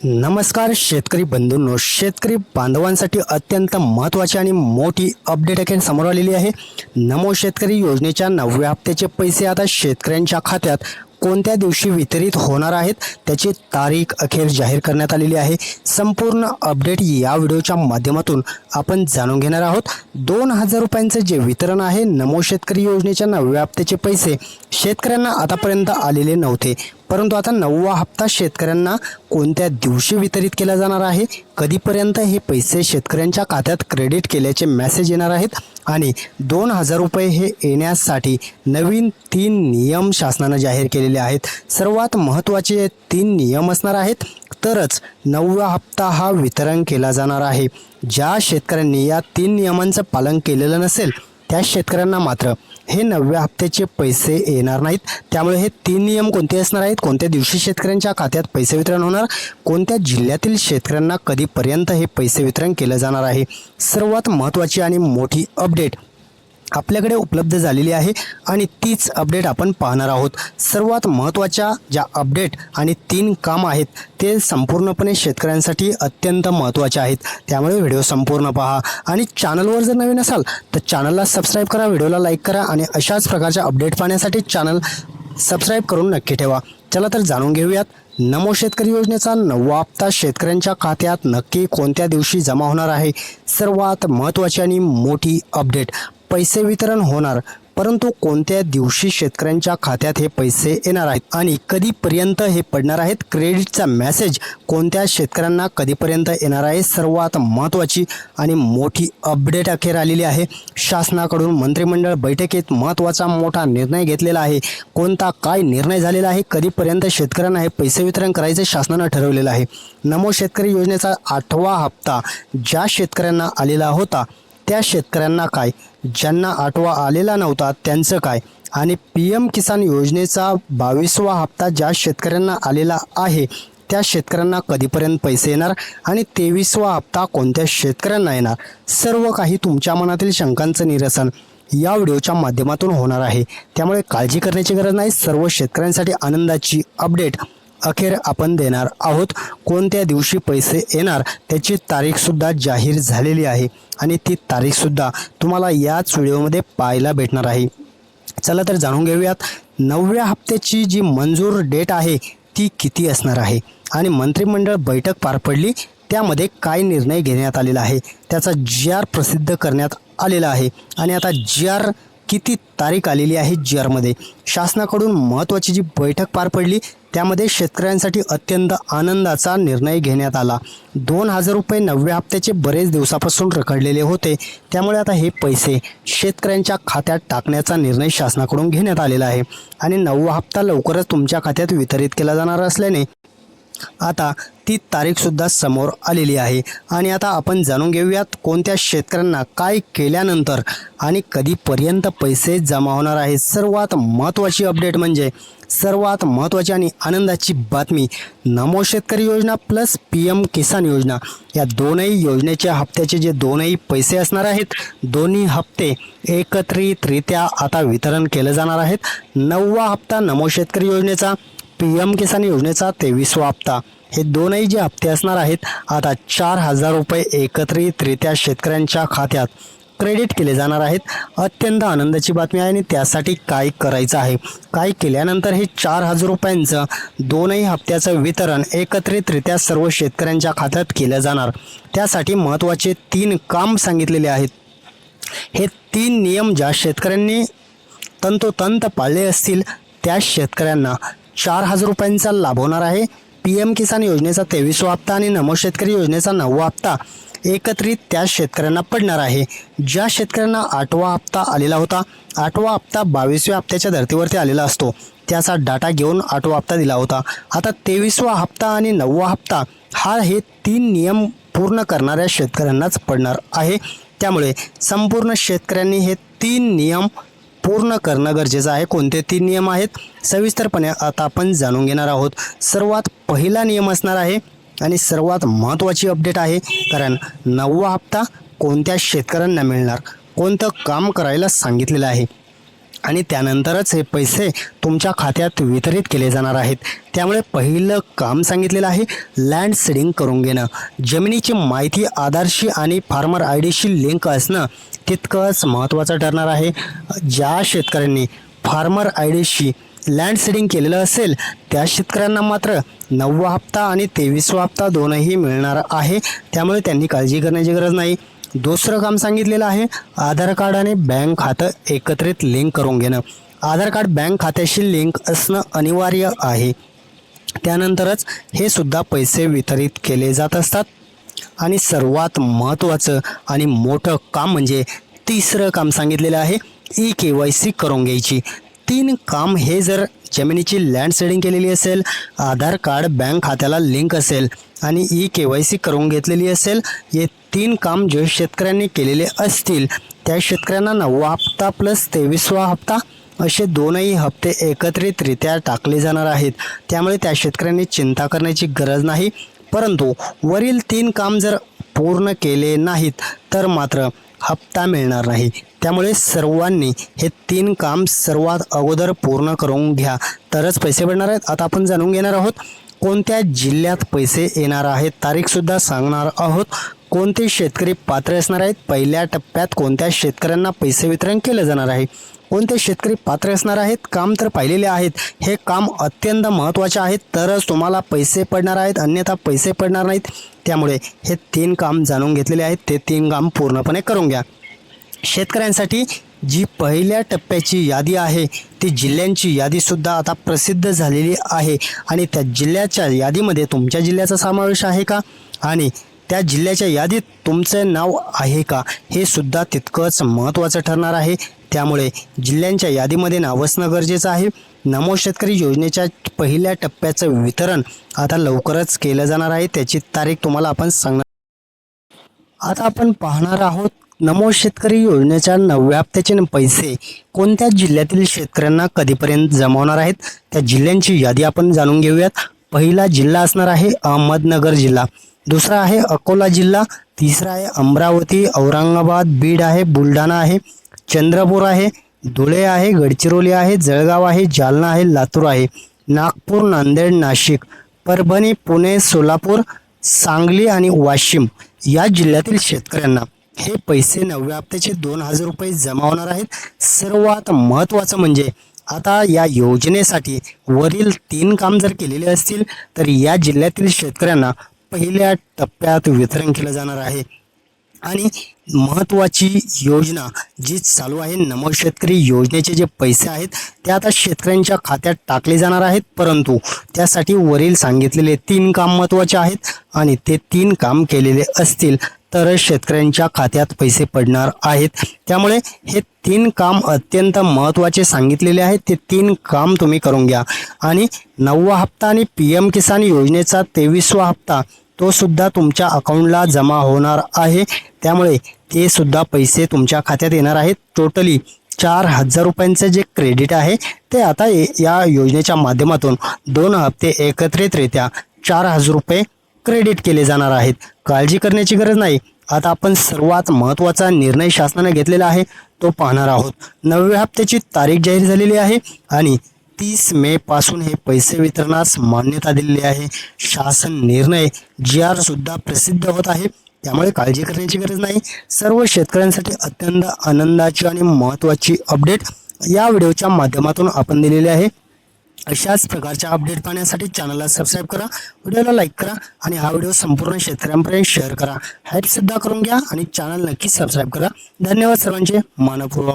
नमस्कार शेतकरी बंधूंनो, शेतकरी बांधवांसाठी अत्यंत महत्त्वाची आणि मोठी अपडेट अखेर समोर आलेली आहे। नमो शेतकरी योजनेच्या 9व्या हप्त्याचे पैसे आता शेतकऱ्यांच्या खात्यात कोणत्या दिवशी वितरित होणार आहेत त्याची तारीख अखेर जाहीर करण्यात आलेली आहे। संपूर्ण अपडेट या व्हिडिओच्या माध्यमातून आपण जाणून घेणार आहोत। 2000 रुपयांचे जे वितरण आहे नमो शेतकरी योजनेच्या 9व्या हप्त्याचे पैसे शेतकऱ्यांना आतापर्यंत आलेले नव्हते, परंतु आता 9वा हप्ता शेतकऱ्यांना कोणत्या दिवशी वितरित केला जाणार आहे, कधीपर्यंत हे पैसे शेतकऱ्यांच्या खात्यात क्रेडिट केल्याचे मेसेज येणार आहेत आणि 2000 रुपये हे येण्यासाठी नवीन 3 नियम शासनाने जाहीर केलेले आहेत। सर्वात महत्त्वाचे 3 नियम असणार आहेत, तरच 9वा हप्ता हा वितरण केला जाणार आहे। ज्या शेतकऱ्यांनी या 3 नियमांचं पालन केलेलं नसेल त्या शेतकऱ्यांना मात्र हे 9व्या हप्त्याचे पैसे येणार नाहीत। त्यामुळे हे 3 नियम कोणते असणार आहेत, कोणत्या दिवशी शेतकऱ्यांच्या खात्यात पैसे वितरण होणार, कोणत्या जिल्ह्यातील शेतकऱ्यांना कधीपर्यंत हे पैसे वितरण केले जाणार आहे, सर्वात महत्त्वाची आणि मोठी अपडेट आपल्याकडे उपलब्ध झालेली आहे आणि तीच अपडेट आपण पाहणार आहोत। सर्वात महत्त्वाच्या ज्या अपडेट आणि 3 काम आहेत ते संपूर्णपणे शेतकऱ्यांसाठी अत्यंत महत्त्वाचे आहेत, त्यामुळे व्हिडिओ संपूर्ण पहा आणि चॅनलवर जर नवीन असाल तर चॅनलला सबस्क्राईब करा, व्हिडिओला लाईक करा आणि अशाच प्रकारच्या अपडेट पाहण्यासाठी चॅनल सबस्क्राईब करून नक्की ठेवा। चला तर जाणून घेऊयात, नमो शेतकरी योजनेचा 9वा हप्ता शेतकऱ्यांच्या खात्यात नक्की कोणत्या दिवशी जमा होणार आहे। सर्वात महत्त्वाची आणि मोठी अपडेट, पैसे वितरण होणार, परंतु कोणत्या दिवशी शेतकऱ्यांच्या खात्यात हे पैसे येणार आहेत आणि कधीपर्यंत हे पडणार आहेत, क्रेडिटचा मेसेज कोणत्या शेतकऱ्यांना कधीपर्यंत येणार आहे, सर्वात महत्त्वाची आणि मोठी अपडेट अखेर आलेली आहे। शासनाकडून मंत्रिमंडळ बैठकीत महत्त्वाचा मोठा निर्णय घेतलेला आहे। कोणता काय निर्णय झालेला आहे, कधीपर्यंत शेतकऱ्यांना हे पैसे वितरण करायचे शासनाने ठरवलेलं आहे। नमो शेतकरी योजनेचा 8वा हप्ता ज्या शेतकऱ्यांना आलेला होता त्या शेतकऱ्यांना काय, ज्यांना 8वा आलेला नव्हता त्यांचं काय, आणि PM किसान योजनेचा 22वा हप्ता ज्या शेतकऱ्यांना आलेला आहे त्या शेतकऱ्यांना कधीपर्यंत पैसे येणार आणि 23वा हप्ता कोणत्या शेतकऱ्यांना येणार, सर्व काही तुमच्या मनातील शंकांचं निरसन या व्हिडिओच्या माध्यमातून होणार आहे। त्यामुळे काळजी करण्याची गरज नाही, सर्व शेतकऱ्यांसाठी आनंदाची अपडेट अखेर आपण देणार आहोत। कोणत्या दिवशी पैसे येणार त्याची तारीखसुद्धा जाहीर झालेली आहे आणि ती तारीखसुद्धा तुम्हाला याच व्हिडिओमध्ये पाहायला भेटणार आहे। चला तर जाणून घेऊयात, 9व्या हप्त्याची जी मंजूर डेट आहे ती किती असणार आहे आणि मंत्रिमंडळ बैठक पार पडली त्यामध्ये काय निर्णय घेण्यात आलेला आहे, त्याचा GR प्रसिद्ध करण्यात आलेला आहे आणि आता GR किती तारीख आलेली आहे, GRमध्ये शासनाकडून महत्त्वाची जी बैठक पार पडली त्यामध्ये शेतकऱ्यांसाठी अत्यंत आनंदाचा निर्णय घेण्यात आला। 2000 रुपये 9व्या हप्त्याचे बरेच दिवसापासून रखडलेले होते, त्यामुळे आता हे पैसे शेतकऱ्यांच्या खात्यात टाकण्याचा निर्णय शासनाकडून घेण्यात आलेला आहे आणि 9वा हप्ता लवकरच तुमच्या खात्यात वितरित केला जाणार असल्याने आता ती तारीखसुद्धा समोर आलेली आहे आणि आता आपण जाणून घेऊयात कोणत्या शेतकऱ्यांना काय केल्यानंतर आणि कधीपर्यंत पैसे जमा होणार आहे। सर्वात महत्त्वाची अपडेट म्हणजे सर्वात महत्त्वाची आणि आनंदाची बातमी, नमो शेतकरी योजना प्लस PM किसान योजना या दोनही योजनेच्या हप्त्याचे जे दोनही पैसे असणार आहेत, दोन्ही हप्ते एकत्रितरित्या आता वितरण केले जाणार आहेत। 9वा हप्ता नमो शेतकरी योजनेचा, PM किसान योजनेचा 23वा हप्ता, हे दोनही जे हप्ते असणार आहेत आता 4000 रुपये एकत्रितरित्या शेतकऱ्यांच्या खात्यात क्रेडिट केले जाणार आहेत। अत्यंत आनंदाची बातमी आहे आणि त्यासाठी काय करायचं आहे, काय केल्यानंतर हे 4000 रुपयांचं दोनही हप्त्याचं वितरण एकत्रितरित्या सर्व शेतकऱ्यांच्या खात्यात केलं जाणार, त्यासाठी महत्त्वाचे 3 काम सांगितलेले आहेत। हे 3 नियम ज्या शेतकऱ्यांनी तंतोतंत पाळले असतील त्या शेतकऱ्यांना 4000 रुपयांचा लाभ होणार आहे। PM किसान योजनेचा 23वा हप्ता आणि नमो शेतकरी योजनेचा 9वा हप्ता एकत्रित त्या शेतकऱ्यांना पडणार आहे। ज्या शेतकऱ्यांना 8वा हप्ता आलेला होता, 8वा हप्ता 22व्या हप्त्याच्या धर्तीवरती आलेला असतो, त्याचा डाटा घेऊन 8वा हप्ता दिला होता। आता 23वा हप्ता आणि 9वा हप्ता हे 3 नियम पूर्ण करणाऱ्या शेतकऱ्यांनाच पडणार आहे, त्यामुळे संपूर्ण शेतकऱ्यांनी हे 3 नियम पूर्ण करणं गरजेचं आहे। कोणते 3 नियम आहेत सविस्तरपणे आता आपण जाणून घेणार आहोत। सर्वात पहिला नियम असणार आहे आणि सर्वात महत्त्वाची अपडेट आहे, कारण 9वा हप्ता कोणत्या शेतकऱ्यांना मिळणार, कोणतं काम करायला सांगितलेलं आहे आणि त्यानंतरच हे पैसे तुमच्या खात्यात वितरित केले जाणार आहेत. त्यामुळे पहिलं काम सांगितलेलं आहे लँड सीडिंग करून घेणं. जमिनीची माहिती आधारशी आणि फार्मर आय डीशी लिंक असणं तितकंच महत्त्वाचं ठरणार आहे. ज्या शेतकऱ्यांनी फार्मर आय डीशी लँड सीडिंग केलेलं असेल त्या शेतकऱ्यांना मात्र 9वा हप्ता आणि 23वा हप्ता दोनही मिळणार आहे. त्यामुळे त्यांनी काळजी करण्याची गरज नाही. दुसरं काम सांगितलेलं आहे आधार कार्ड आणि बँक खातं एकत्रित लिंक करून घेणं. आधार कार्ड बँक खात्याशी लिंक असणं अनिवार्य आहे. त्यानंतरच हे सुद्धा पैसे वितरित केले जात असतात. आणि सर्वात महत्त्वाचं आणि मोठं काम म्हणजे तिसरं काम सांगितलेलं आहे KYC करून घ्यायची. 3 काम हे जर जमिनीची लँड सीडिंग केलेली असेल, आधार कार्ड बँक खात्याला लिंक असेल आणि KYC करून घेतलेली असेल, हे 3 काम जे शेतकऱ्यांनी केलेले असतील त्या शेतकऱ्यांना 9वा हप्ता प्लस 23वा हप्ता असे दोनही हप्ते एकत्रितरित्या टाकले जाणार आहेत. त्यामुळे त्या शेतकऱ्यांनी चिंता करण्याची गरज नाही. परंतु वरील 3 काम जर पूर्ण केले नाहीत तर मात्र हप्ता मिळणार नाही. त्यामुळे सर्वांनी हे 3 काम सर्वात अगोदर पूर्ण करून घ्या तरच पैसे मिळणार आहेत. आता आपण जाणून घेणार आहोत कोणत्या जिल्ह्यात पैसे येणार आहेत, तारीखसुद्धा सांगणार आहोत. कोणते शेतकरी पात्र असणार आहेत, पहिल्या टप्प्यात कोणत्या शेतकऱ्यांना पैसे वितरण केलं जाणार आहे, कोणते शेतकरी पात्र असणार आहेत. काम तर पाहिलेले आहेत. हे काम अत्यंत महत्त्वाचे आहेत तरच तुम्हाला पैसे पडणार आहेत, अन्यथा पैसे पडणार नाहीत. त्यामुळे हे 3 काम जाणून घेतलेले आहेत, ते 3 काम पूर्णपणे करून घ्या. शेतकऱ्यांसाठी जी पहिल्या टप्प्याची यादी आहे ती जिल्ह्यांची यादीसुद्धा आता प्रसिद्ध झालेली आहे. आणि त्या जिल्ह्याच्या यादीमध्ये तुमच्या जिल्ह्याचा समावेश आहे का आणि त्या जिल्ह्याच्या यादीत तुमचं नाव आहे का हे सुद्धा तितकंच महत्त्वाचं ठरणार आहे. त्यामुळे जिल्ह्यांच्या यादीमध्ये नाव असणं गरजेचं आहे. नमो शेतकरी योजनेच्या पहिल्या टप्प्याचं वितरण आता लवकरच केलं जाणार आहे. त्याची तारीख तुम्हाला आपण सांगणार. आता आपण पाहणार आहोत नमो शेतकरी योजनेच्या 9व्या हप्त्याचे पैसे कोणत्या जिल्ह्यातील शेतकऱ्यांना कधीपर्यंत जमवणार आहेत. त्या जिल्ह्यांची यादी आपण जाणून घेऊयात. पहिला जिल्हा असणार आहे अहमदनगर जिल्हा, दुसरा आहे अकोला जिल्हा, तिसरा आहे अमरावती, औरंगाबाद, बीड आहे, बुलढाणा आहे, चंद्रपूर आहे, धुळे आहे, गडचिरोली आहे, जळगाव आहे, जालना आहे, लातूर आहे, नागपूर, नांदेड, नाशिक, परभणी, पुणे, सोलापूर, सांगली आणि वाशिम या जिल्ह्यातील शेतकऱ्यांना हे पैसे 9व्या हप्त्याचे 2000 रुपये जमा होणार आहेत. सर्वात महत्त्वाचं म्हणजे आता या योजनेसाठी वरील 3 काम जर केलेले असतील तर या जिल्ह्यातील शेतकऱ्यांना पहिल्या टप्प्यात वितरण केलं जाणार आहे. आणि महत्त्वाची योजना जी चालू आहे नमो शेतकरी योजनेचे जे पैसे आहेत ते आता शेतकऱ्यांच्या खात्यात टाकले जाणार आहेत. परंतु त्यासाठी वरील सांगितलेले 3 काम महत्त्वाचे आहेत आणि ते 3 काम केलेले असतील तर शेतकऱ्यांच्या खात्यात पैसे पडणार आहेत. त्यामुळे हे 3 काम अत्यंत महत्त्वाचे सांगितलेले आहेत. ते 3 काम तुम्ही करून घ्या. आणि 9वा हप्ता आणि PM किसान योजनेचा 23वा हप्ता तो सुद्धा तुमच्या अकाउंटला जमा होणार आहे. त्यामुळे ते सुद्धा पैसे तुमच्या खात्यात येणार आहेत. टोटली 4000 रुपयांचं जे क्रेडिट आहे ते आता या योजनेच्या माध्यमातून 2 हप्ते एकत्रितरित्या 4000 रुपये क्रेडिट केले जाणार आहेत. काळजी करण्याची गरज नाही. आता आपण सर्वात महत्त्वाचा निर्णय शासनाने घेतलेला आहे तो पाहणार आहोत. 9व्या हप्त्याची तारीख जाहीर झालेली आहे आणि 30 मे पासून हे पैसे वितरणास मान्यता दिलेली आहे. शासन निर्णय GR सुद्धा प्रसिद्ध होत आहे. त्यामुळे काळजी करण्याची गरज नाही. सर्व शेतकऱ्यांसाठी अत्यंत आनंदाची आणि महत्त्वाची अपडेट या व्हिडिओच्या माध्यमातून आपण दिलेली आहे. अशाच प्रकारच्या अपडेट पाहण्यासाठी चॅनलला सबस्क्राईब करा, व्हिडिओला लाईक करा आणि हा व्हिडिओ संपूर्ण शेतकऱ्यांपर्यंत शेअर करा. हाईप सुद्धा करून घ्या आणि चॅनल नक्की सबस्क्राईब करा. धन्यवाद सर्वांचे मनपूर्वक.